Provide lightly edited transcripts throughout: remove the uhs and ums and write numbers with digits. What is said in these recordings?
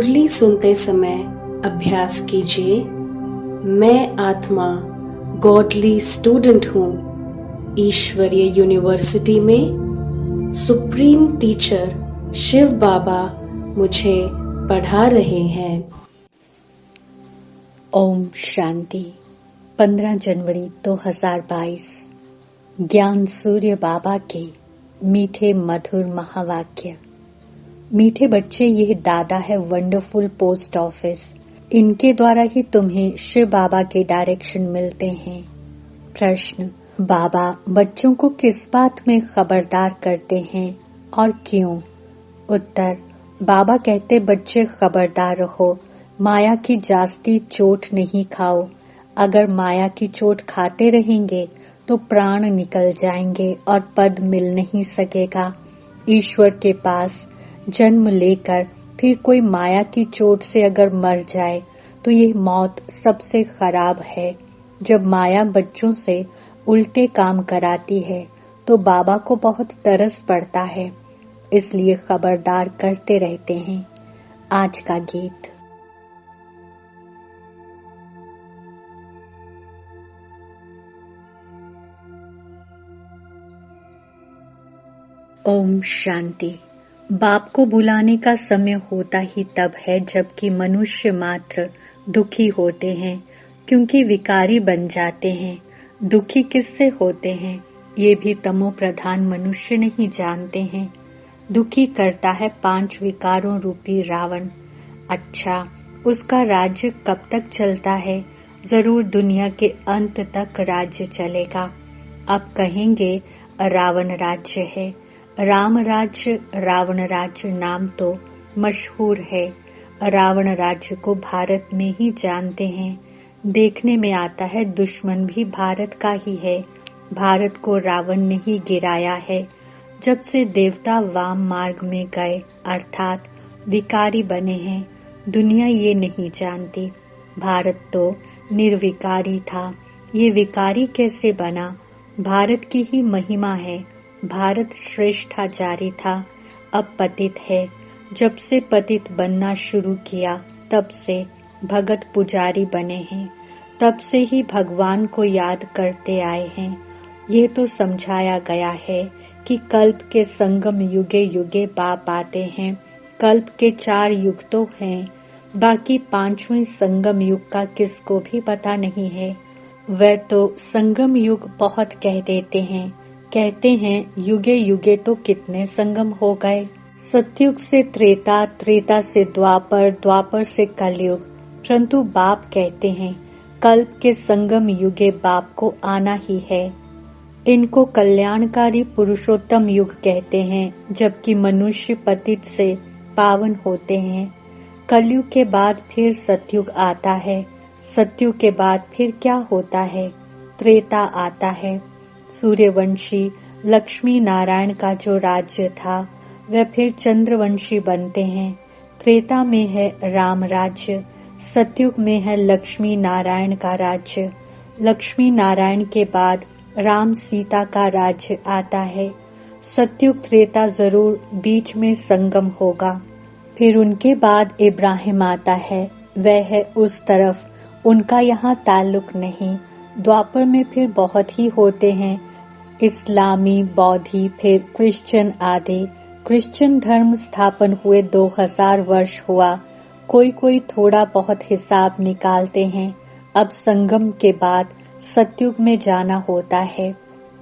मुरली सुनते समय अभ्यास कीजिए। मैं आत्मा गॉडली स्टूडेंट हूँ। ईश्वरीय यूनिवर्सिटी में सुप्रीम टीचर शिव बाबा मुझे पढ़ा रहे हैं। ओम शांति। 15 जनवरी 2022। ज्ञान सूर्य बाबा के मीठे मधुर महावाक्य। मीठे बच्चे, यह दादा है वंडरफुल पोस्ट ऑफिस। इनके द्वारा ही तुम्हें शिव बाबा के डायरेक्शन मिलते हैं। प्रश्न: बाबा बच्चों को किस बात में खबरदार करते हैं और क्यों? उत्तर: बाबा कहते बच्चे खबरदार रहो, माया की जास्ती चोट नहीं खाओ। अगर माया की चोट खाते रहेंगे तो प्राण निकल जाएंगे और पद मिल नहीं सकेगा। ईश्वर के पास जन्म लेकर फिर कोई माया की चोट से अगर मर जाए तो ये मौत सबसे खराब है। जब माया बच्चों से उल्टे काम कराती है तो बाबा को बहुत तरस पड़ता है, इसलिए खबरदार करते रहते हैं। आज का गीत। ओम शांति। बाप को बुलाने का समय होता ही तब है जबकि मनुष्य मात्र दुखी होते हैं, क्योंकि विकारी बन जाते हैं। दुखी किससे होते हैं ये भी तमो प्रधान मनुष्य नहीं जानते हैं। दुखी करता है 5 विकारों रूपी रावण। अच्छा, उसका राज्य कब तक चलता है? जरूर दुनिया के अंत तक राज्य चलेगा। अब कहेंगे रावण राज्य है। राम राज्य, रावण राज्य नाम तो मशहूर है। रावण राज्य को भारत में ही जानते हैं। देखने में आता है दुश्मन भी भारत का ही है। भारत को रावण ने ही गिराया है। जब से देवता वाम मार्ग में गए अर्थात विकारी बने हैं, दुनिया ये नहीं जानती। भारत तो निर्विकारी था, ये विकारी कैसे बना? भारत की ही महिमा है। भारत श्रेष्ठाचारी था, अब पतित है। जब से पतित बनना शुरू किया तब से भगत पुजारी बने हैं। तब से ही भगवान को याद करते आए हैं। ये तो समझाया गया है कि कल्प के संगम युगे युगे बाप आते हैं। कल्प के 4 युग तो हैं, बाकी 5वें संगम युग का किसको भी पता नहीं है। वह तो संगम युग बहुत कह देते हैं। कहते हैं युगे युगे तो कितने संगम हो गए। सतयुग से त्रेता, त्रेता से द्वापर, द्वापर से कलयुग। परंतु बाप कहते हैं कल्प के संगम युगे बाप को आना ही है। इनको कल्याणकारी पुरुषोत्तम युग कहते हैं, जबकि मनुष्य पतित से पावन होते हैं। कलयुग के बाद फिर सतयुग आता है। सतयुग के बाद फिर क्या होता है? त्रेता आता है। सूर्यवंशी लक्ष्मी नारायण का जो राज्य था वह फिर चंद्रवंशी बनते हैं। त्रेता में है राम राज्य, सतयुग में है लक्ष्मी नारायण का राज्य। लक्ष्मी नारायण के बाद राम सीता का राज्य आता है। सतयुग त्रेता जरूर बीच में संगम होगा। फिर उनके बाद इब्राहिम आता है, वह है उस तरफ, उनका यहाँ ताल्लुक नहीं। द्वापर में फिर बहुत ही होते हैं, इस्लामी, बौद्धि, फिर क्रिश्चियन आदि। क्रिश्चियन धर्म स्थापन हुए 2000 वर्ष हुआ। कोई कोई थोड़ा बहुत हिसाब निकालते हैं। अब संगम के बाद सतयुग में जाना होता है।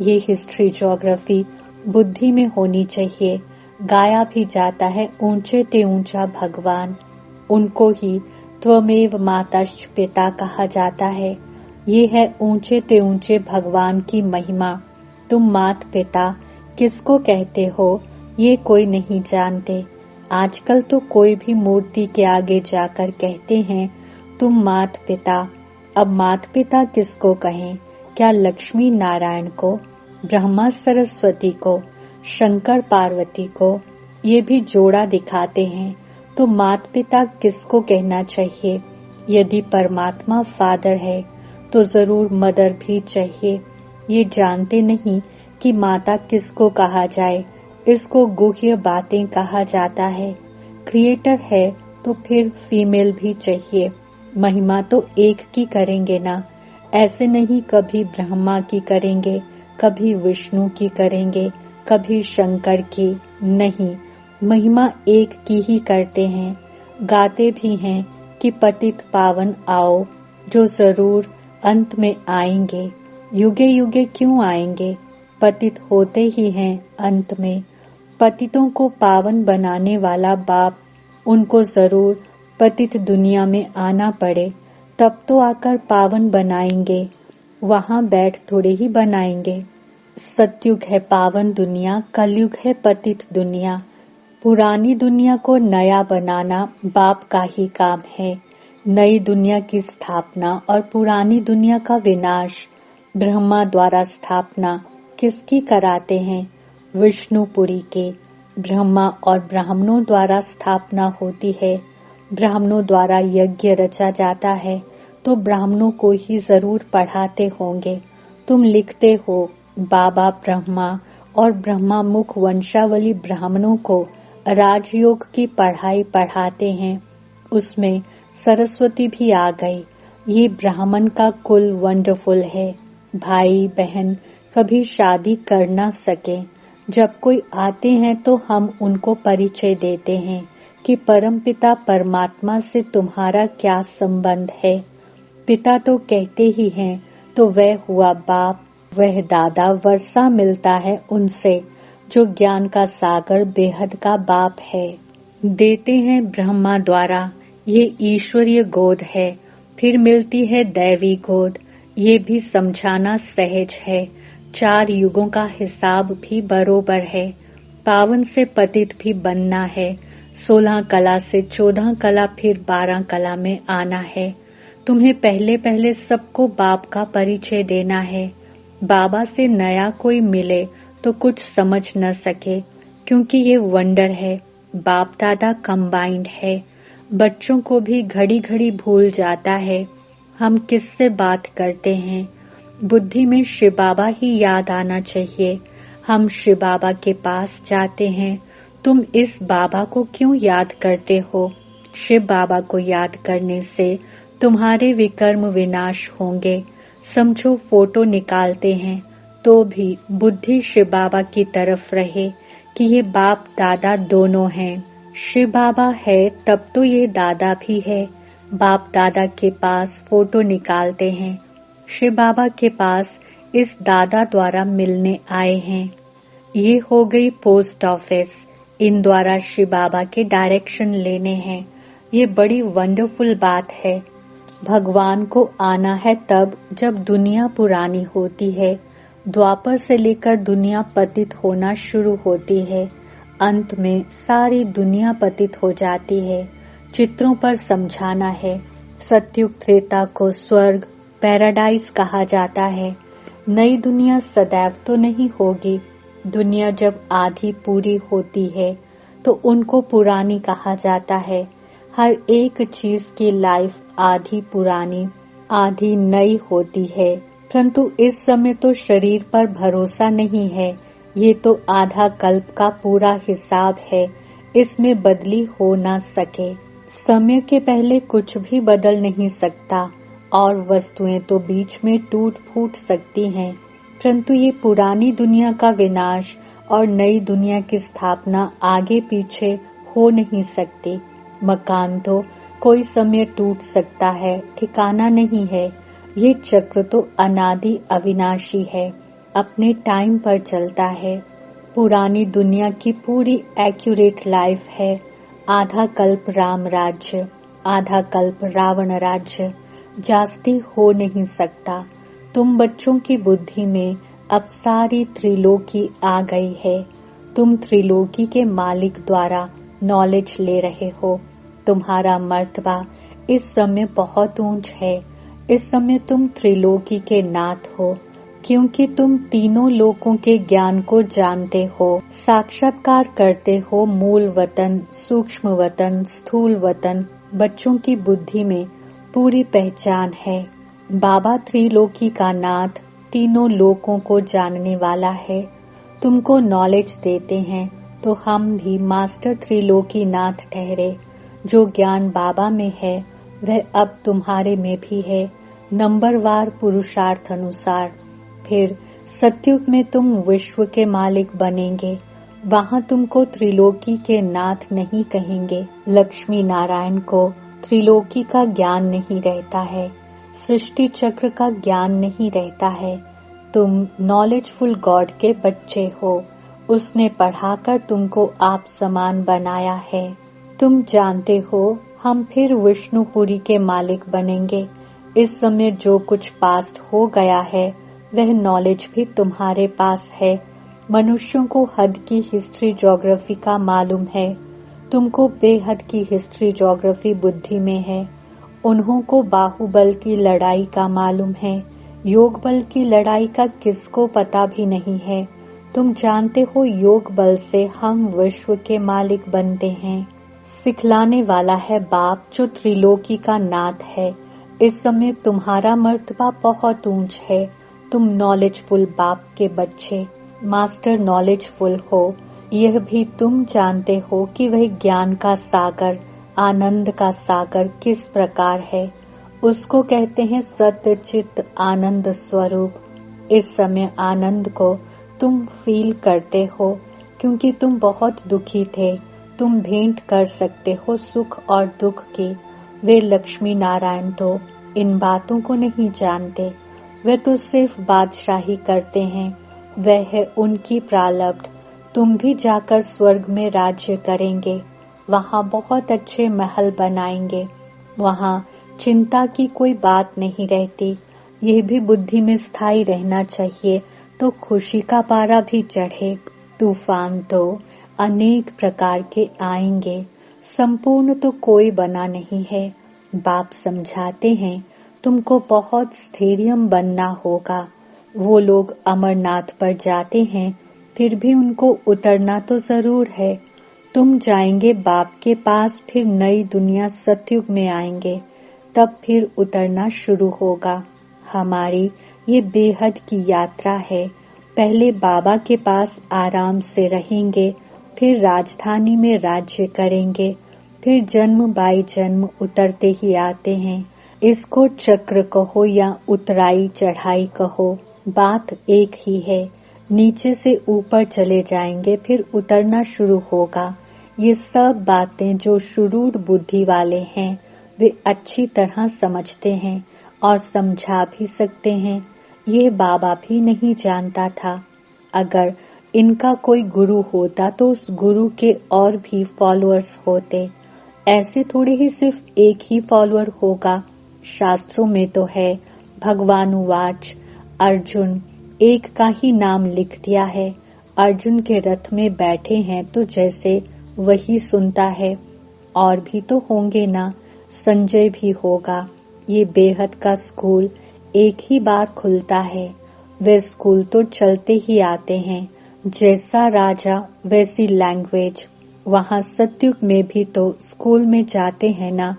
ये हिस्ट्री ज्योग्राफी बुद्धि में होनी चाहिए। गाया भी जाता है ऊंचे ते ऊंचा भगवान, उनको ही त्वमेव माताश्च पिता कहा जाता है। ये है ऊंचे ते ऊंचे भगवान की महिमा। तुम मात पिता किसको कहते हो ये कोई नहीं जानते। आजकल तो कोई भी मूर्ति के आगे जाकर कहते हैं तुम मात पिता। अब मात पिता किसको कहें? क्या लक्ष्मी नारायण को, ब्रह्मा सरस्वती को, शंकर पार्वती को? ये भी जोड़ा दिखाते हैं। तो मात पिता किसको कहना चाहिए? यदि परमात्मा फादर है तो जरूर मदर भी चाहिए। ये जानते नहीं कि माता किसको कहा जाए। इसको गुह्य बातें कहा जाता है। क्रिएटर है तो फिर फीमेल भी चाहिए। महिमा तो एक की करेंगे ना, ऐसे नहीं कभी ब्रह्मा की करेंगे, कभी विष्णु की करेंगे, कभी शंकर की, नहीं, महिमा एक की ही करते हैं। गाते भी हैं कि पतित पावन आओ, जो जरूर अंत में आएंगे। युगे युगे क्यों आएंगे, पतित होते ही हैं अंत में। पतितों को पावन बनाने वाला बाप, उनको जरूर पतित दुनिया में आना पड़े, तब तो आकर पावन बनाएंगे, वहां बैठ थोड़े ही बनाएंगे। सतयुग है पावन दुनिया, कलयुग है पतित दुनिया। पुरानी दुनिया को नया बनाना बाप का ही काम है। नई दुनिया की स्थापना और पुरानी दुनिया का विनाश ब्रह्मा द्वारा स्थापना किसकी कराते हैं? विष्णुपुरी के। ब्रह्मा और ब्राह्मणों द्वारा स्थापना होती है। ब्राह्मणों द्वारा यज्ञ रचा जाता है तो ब्राह्मणों को ही जरूर पढ़ाते होंगे। तुम लिखते हो बाबा ब्रह्मा और ब्रह्मा मुख वंशावली ब्राह्मणों को राजयोग की पढ़ाई पढ़ाते हैं। उसमें सरस्वती भी आ गई। ये ब्राह्मण का कुल वंडरफुल है। भाई बहन कभी शादी कर ना सके, जब कोई आते हैं तो हम उनको परिचय देते हैं कि परमपिता परमात्मा से तुम्हारा क्या संबंध है। पिता तो कहते ही हैं, तो वह हुआ बाप, वह दादा, वर्षा मिलता है उनसे जो ज्ञान का सागर बेहद का बाप है। देते हैं ब्रह्मा द्वारा, ये ईश्वरीय गोद है। फिर मिलती है दैवी गोद, ये भी समझाना सहज है। 4 युगों का हिसाब भी बरोबर है। पावन से पतित भी बनना है। 16 कला से 14 कला, फिर 12 कला में आना है। तुम्हें पहले पहले सबको बाप का परिचय देना है। बाबा से नया कोई मिले तो कुछ समझ न सके, क्योंकि ये वंडर है। बाप दादा कंबाइंड है। बच्चों को भी घड़ी घड़ी भूल जाता है हम किससे बात करते हैं। बुद्धि में शिव बाबा ही याद आना चाहिए। हम शिव बाबा के पास जाते हैं। तुम इस बाबा को क्यों याद करते हो? शिव बाबा को याद करने से तुम्हारे विकर्म विनाश होंगे। समझो फोटो निकालते हैं तो भी बुद्धि शिव बाबा की तरफ रहे कि ये बाप दादा दोनों हैं। शिव बाबा है तब तो ये दादा भी है। बाप दादा के पास फोटो निकालते हैं। शिव बाबा के पास इस दादा द्वारा मिलने आए हैं। ये हो गई पोस्ट ऑफिस। इन द्वारा शिव बाबा के डायरेक्शन लेने हैं। ये बड़ी वंडरफुल बात है। भगवान को आना है तब जब दुनिया पुरानी होती है। द्वापर से लेकर दुनिया पतित होना शुरू होती है। अंत में सारी दुनिया पतित हो जाती है। चित्रों पर समझाना है। सतयुग त्रेता को स्वर्ग पैराडाइज कहा जाता है। नई दुनिया सदैव तो नहीं होगी। दुनिया जब आधी पूरी होती है तो उनको पुरानी कहा जाता है। हर एक चीज की लाइफ आधी पुरानी आधी नई होती है, परंतु इस समय तो शरीर पर भरोसा नहीं है। ये तो आधा कल्प का पूरा हिसाब है। इसमें बदली हो ना सके। समय के पहले कुछ भी बदल नहीं सकता और वस्तुएं तो बीच में टूट फूट सकती हैं, परंतु ये पुरानी दुनिया का विनाश और नई दुनिया की स्थापना आगे पीछे हो नहीं सकती। मकान तो कोई समय टूट सकता है, ठिकाना नहीं है। ये चक्र तो अनादि अविनाशी है, अपने टाइम पर चलता है। पुरानी दुनिया की पूरी एक्यूरेट लाइफ है। आधा कल्प राम राज्य, आधा कल्प रावण राज्य, जास्ती हो नहीं सकता। तुम बच्चों की बुद्धि में अब सारी त्रिलोकी आ गई है। तुम त्रिलोकी के मालिक द्वारा नॉलेज ले रहे हो। तुम्हारा मर्तबा इस समय बहुत ऊंच है। इस समय तुम त्रिलोकी के नाथ हो, क्योंकि तुम तीनों लोकों के ज्ञान को जानते हो। साक्षात्कार करते हो मूल वतन, सूक्ष्म वतन, स्थूल वतन। बच्चों की बुद्धि में पूरी पहचान है। बाबा त्रिलोकी का नाथ, तीनों लोकों को जानने वाला है। तुमको नॉलेज देते हैं तो हम भी मास्टर त्रिलोकी नाथ ठहरे। जो ज्ञान बाबा में है वह अब तुम्हारे में भी है, नंबरवार पुरुषार्थ अनुसार। फिर सतयुग में तुम विश्व के मालिक बनेंगे। वहाँ तुमको त्रिलोकी के नाथ नहीं कहेंगे। लक्ष्मी नारायण को त्रिलोकी का ज्ञान नहीं रहता है, सृष्टि चक्र का ज्ञान नहीं रहता है। तुम नॉलेजफुल गॉड के बच्चे हो। उसने पढ़ाकर तुमको आप समान बनाया है। तुम जानते हो हम फिर विष्णुपुरी के मालिक बनेंगे। इस समय जो कुछ पास्ट हो गया है वह नॉलेज भी तुम्हारे पास है। मनुष्यों को हद की हिस्ट्री ज्योग्राफी का मालूम है, तुमको बेहद की हिस्ट्री ज्योग्राफी बुद्धि में है। उन्हों को बाहुबल की लड़ाई का मालूम है, योग बल की लड़ाई का किसको पता भी नहीं है। तुम जानते हो योग बल से हम विश्व के मालिक बनते हैं। सिखलाने वाला है बाप जो त्रिलोकी का नाथ है। इस समय तुम्हारा मर्तबा बहुत ऊंच है। तुम नॉलेजफुल बाप के बच्चे, मास्टर नॉलेजफुल हो। यह भी तुम जानते हो कि वह ज्ञान का सागर, आनंद का सागर किस प्रकार है। उसको कहते हैं सत्य चित्त आनंद स्वरूप। इस समय आनंद को तुम फील करते हो क्योंकि तुम बहुत दुखी थे। तुम भेंट कर सकते हो सुख और दुख की। वे लक्ष्मी नारायण तो इन बातों को नहीं जानते। वे तो सिर्फ बादशाही करते हैं। वह है उनकी प्रारब्ध। तुम भी जाकर स्वर्ग में राज्य करेंगे। वहाँ बहुत अच्छे महल बनाएंगे। वहाँ चिंता की कोई बात नहीं रहती। यह भी बुद्धि में स्थायी रहना चाहिए तो खुशी का पारा भी चढ़े। तूफान तो अनेक प्रकार के आएंगे, संपूर्ण तो कोई बना नहीं है। बाप समझाते हैं तुमको बहुत स्थैर्य बनना होगा। वो लोग अमरनाथ पर जाते हैं फिर भी उनको उतरना तो जरूर है। तुम जाएंगे बाप के पास, फिर नई दुनिया सतयुग में आएंगे, तब फिर उतरना शुरू होगा। हमारी ये बेहद की यात्रा है। पहले बाबा के पास आराम से रहेंगे, फिर राजधानी में राज्य करेंगे, फिर जन्म बाई जन्म उतरते ही आते हैं। इसको चक्र कहो या उतराई चढ़ाई कहो, बात एक ही है। नीचे से ऊपर चले जाएंगे, फिर उतरना शुरू होगा। ये सब बातें जो शुरूर बुद्धि वाले हैं वे अच्छी तरह समझते हैं और समझा भी सकते हैं। ये बाबा भी नहीं जानता था। अगर इनका कोई गुरु होता तो उस गुरु के और भी फॉलोअर्स होते। ऐसे थोड़े ही सिर्फ एक ही फॉलोअर होगा। शास्त्रों में तो है भगवानुवाच, अर्जुन एक का ही नाम लिख दिया है। अर्जुन के रथ में बैठे हैं तो जैसे वही सुनता है। और भी तो होंगे ना, संजय भी होगा। ये बेहद का स्कूल एक ही बार खुलता है। वे स्कूल तो चलते ही आते हैं। जैसा राजा वैसी लैंग्वेज। वहाँ सतयुग में भी तो स्कूल में जाते हैं ना।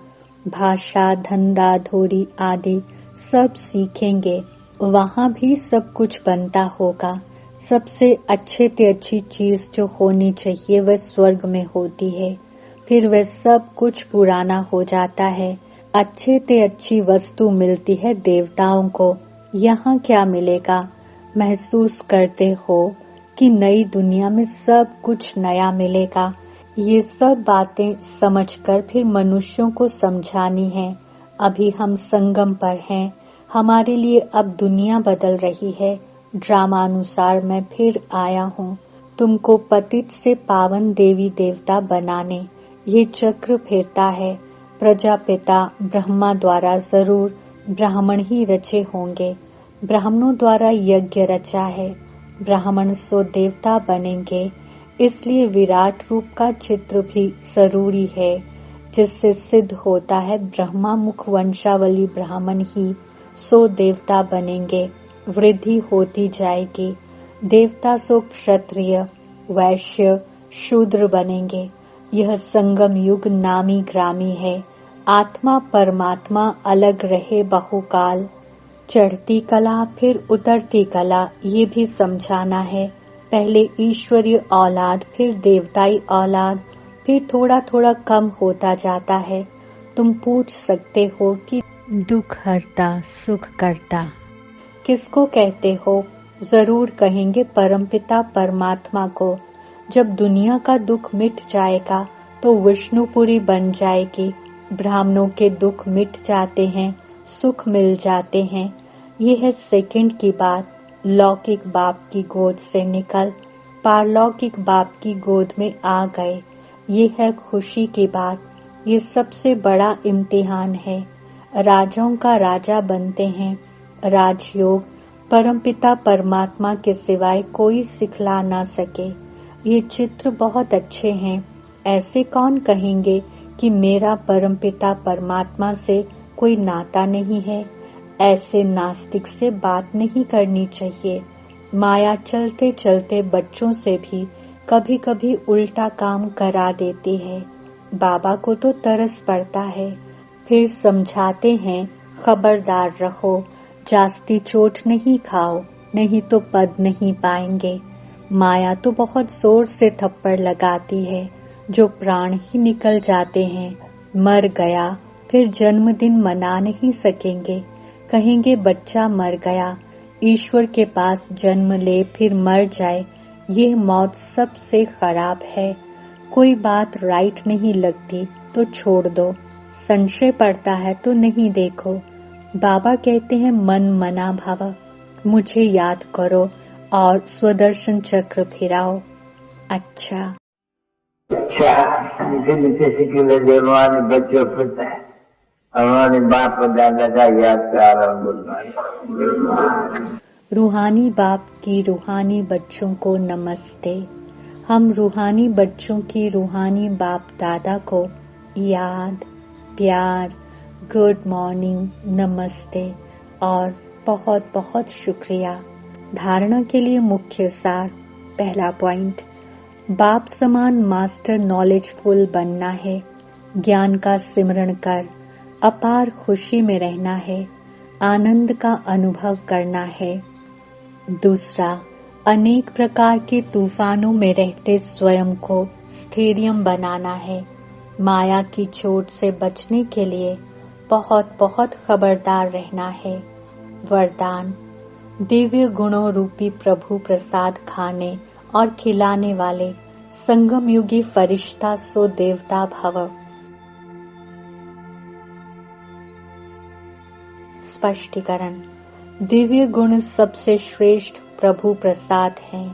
भाषा, धंधा, धोरी आदि सब सीखेंगे। वहाँ भी सब कुछ बनता होगा। सबसे अच्छे से अच्छी चीज जो होनी चाहिए वह स्वर्ग में होती है। फिर वह सब कुछ पुराना हो जाता है। अच्छे से अच्छी वस्तु मिलती है देवताओं को। यहाँ क्या मिलेगा? महसूस करते हो कि नई दुनिया में सब कुछ नया मिलेगा। ये सब बातें समझकर फिर मनुष्यों को समझानी है। अभी हम संगम पर हैं। हमारे लिए अब दुनिया बदल रही है। ड्रामानुसार मैं फिर आया हूँ तुमको पतित से पावन देवी देवता बनाने। ये चक्र फिरता है। प्रजापिता ब्रह्मा द्वारा जरूर ब्राह्मण ही रचे होंगे। ब्राह्मणों द्वारा यज्ञ रचा है। ब्राह्मण सो देवता बनेंगे। इसलिए विराट रूप का चित्र भी जरूरी है, जिससे सिद्ध होता है ब्रह्मा मुख वंशावली ब्राह्मण ही सो देवता बनेंगे। वृद्धि होती जाएगी। देवता सो क्षत्रिय, वैश्य, शूद्र बनेंगे। यह संगम युग नामी ग्रामी है। आत्मा परमात्मा अलग रहे बहुकाल। चढ़ती कला फिर उतरती कला, ये भी समझाना है। पहले ईश्वरीय औलाद, फिर देवताई औलाद, फिर थोड़ा थोड़ा कम होता जाता है। तुम पूछ सकते हो कि दुख हरता सुख करता किसको कहते हो? जरूर कहेंगे परमपिता परमात्मा को। जब दुनिया का दुख मिट जाएगा तो विष्णुपुरी बन जाएगी। ब्राह्मणों के दुख मिट जाते हैं, सुख मिल जाते हैं। ये है सेकंड की बात। लौकिक बाप की गोद से निकल पारलौकिक बाप की गोद में आ गए। ये है खुशी की बात। ये सबसे बड़ा इम्तिहान है। राजाओं का राजा बनते हैं। राजयोग परमपिता परमात्मा के सिवाय कोई सिखला ना सके। ये चित्र बहुत अच्छे हैं। ऐसे कौन कहेंगे कि मेरा परमपिता परमात्मा से कोई नाता नहीं है? ऐसे नास्तिक से बात नहीं करनी चाहिए। माया चलते चलते बच्चों से भी कभी कभी उल्टा काम करा देती है। बाबा को तो तरस पड़ता है। फिर समझाते हैं, खबरदार रहो, जास्ती चोट नहीं खाओ, नहीं तो पद नहीं पाएंगे। माया तो बहुत जोर से थप्पड़ लगाती है, जो प्राण ही निकल जाते हैं। मर गया, फिर जन्मदिन मना नहीं सकेंगे। कहेंगे बच्चा मर गया। ईश्वर के पास जन्म ले फिर मर जाए, ये मौत सबसे खराब है। कोई बात राइट नहीं लगती तो छोड़ दो। संशय पड़ता है तो नहीं देखो। बाबा कहते हैं मन मना भावा, मुझे याद करो और स्वदर्शन चक्र फिराओ। अच्छा मीठे मीठे सिक्के जवान बच्चों फिरते हैं। हमारे बाप दादा का याद प्यार और गुणगान। रूहानी बाप की रूहानी बच्चों को नमस्ते। हम रूहानी बच्चों की रूहानी बाप दादा को याद, प्यार, गुड मॉर्निंग, नमस्ते और बहुत बहुत शुक्रिया। धारणा के लिए मुख्य सार। पहला पॉइंट, बाप समान मास्टर नॉलेजफुल बनना है। ज्ञान का सिमरण कर अपार खुशी में रहना है। आनंद का अनुभव करना है। दूसरा, अनेक प्रकार के तूफानों में रहते स्वयं को स्थैर्यम बनाना है। माया की चोट से बचने के लिए बहुत बहुत खबरदार रहना है। वरदान, दिव्य गुणों रूपी प्रभु प्रसाद खाने और खिलाने वाले संगम युगी फरिश्ता सो देवता भव। स्पष्टीकरण, दिव्य गुण सबसे श्रेष्ठ प्रभु प्रसाद है।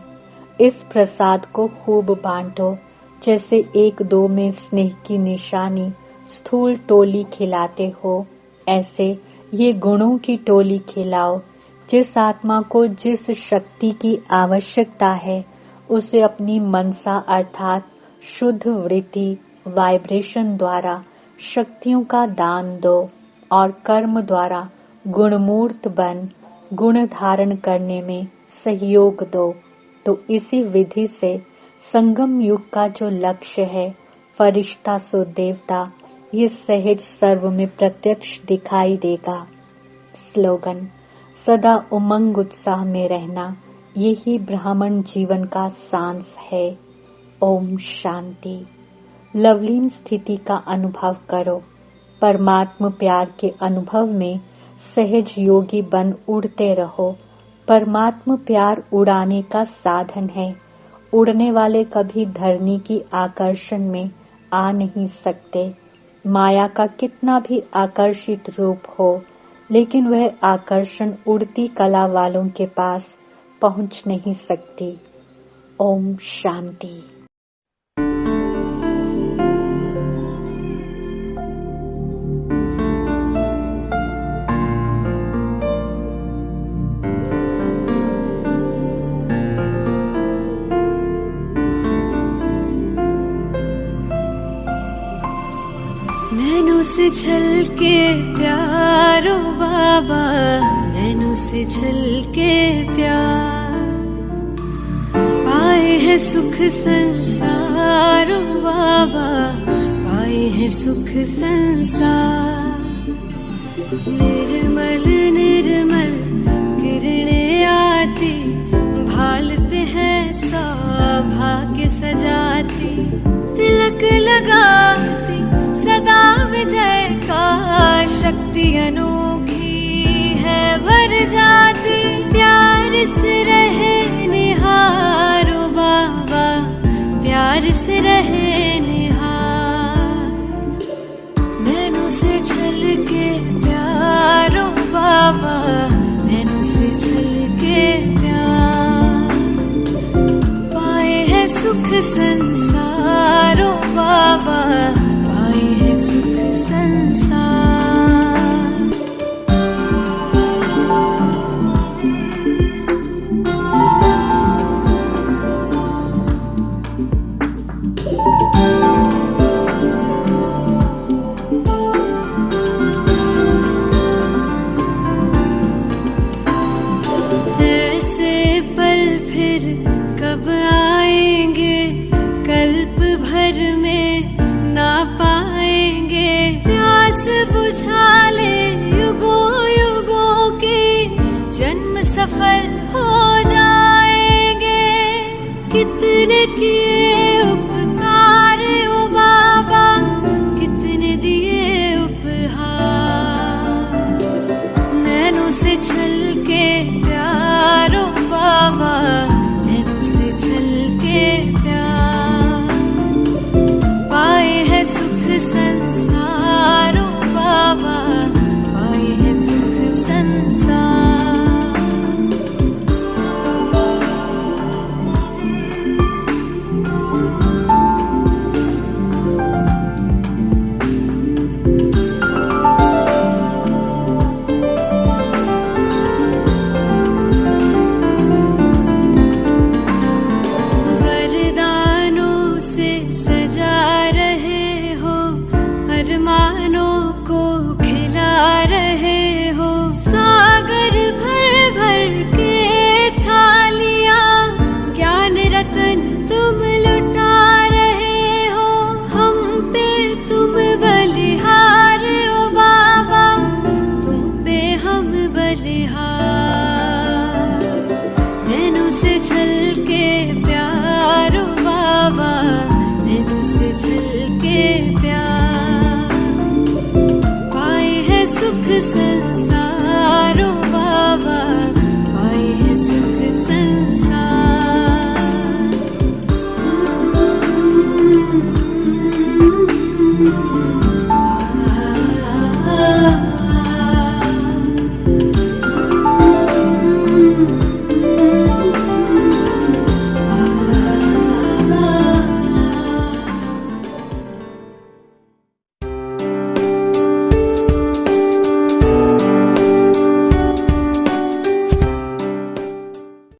इस प्रसाद को खूब बांटो। जैसे एक दो में स्नेह की निशानी स्थूल टोली खिलाते हो, ऐसे ये गुणों की टोली खिलाओ। जिस आत्मा को जिस शक्ति की आवश्यकता है उसे अपनी मनसा अर्थात शुद्ध वृत्ति वाइब्रेशन द्वारा शक्तियों का दान दो और कर्म द्वारा गुणमूर्त बन गुण धारण करने में सहयोग दो। तो इसी विधि से संगम युग का जो लक्ष्य है फरिश्ता सो देवता, ये सहज सर्व में प्रत्यक्ष दिखाई देगा। स्लोगन, सदा उमंग उत्साह में रहना, यही ब्राह्मण जीवन का सांस है। ओम शांति। लवलीन स्थिति का अनुभव करो। परमात्म प्यार के अनुभव में सहज योगी बन उड़ते रहो। परमात्म प्यार उड़ाने का साधन है। उड़ने वाले कभी धरनी की आकर्षण में आ नहीं सकते। माया का कितना भी आकर्षित रूप हो, लेकिन वह आकर्षण उड़ती कला वालों के पास पहुंच नहीं सकती। ओम शांति। नैनों से छलके प्यारो बाबा, नैनों से छलके प्यार, पाए है सुख संसार बाबा, पाए है सुख संसार। निर्मल निर्मल किरणें आती, भाल पे है सौभाग्य सजाती, तिलक तिलक लगाती सदा विजय का शक्ति अनोखी है भर जाती प्यार से रहे निहारो बाबा प्यार से रहे निहार नैनों से छलके प्यारो बाबा नैनों से छलके प्यार पाए है सुख संसारो बाबा पाए है सुख संसार ऐसे पल फिर कब आएंगे कल्प भर में ना पाएंगे प्यास बुझा ले युगों युगों के जन्म सफल हो जाएंगे कितने किए उपकार ओ बाबा कितने दिए उपहार नैनों से छलके प्यारो बाबा नैनों से छलके प्यार पाए है सुख संसारो बाबा पाए है सुख संसार वरदानों से सजा रहे हो अरमानों को खिला रहे हो सागर भर भर के थालियां ज्ञान रतन तुम लुटा रहे हो हम पे तुम बलिहार ओ बाबा तुम पे हम बलिहार नैनों से छलके प्यारो बाबा नैनों से छलके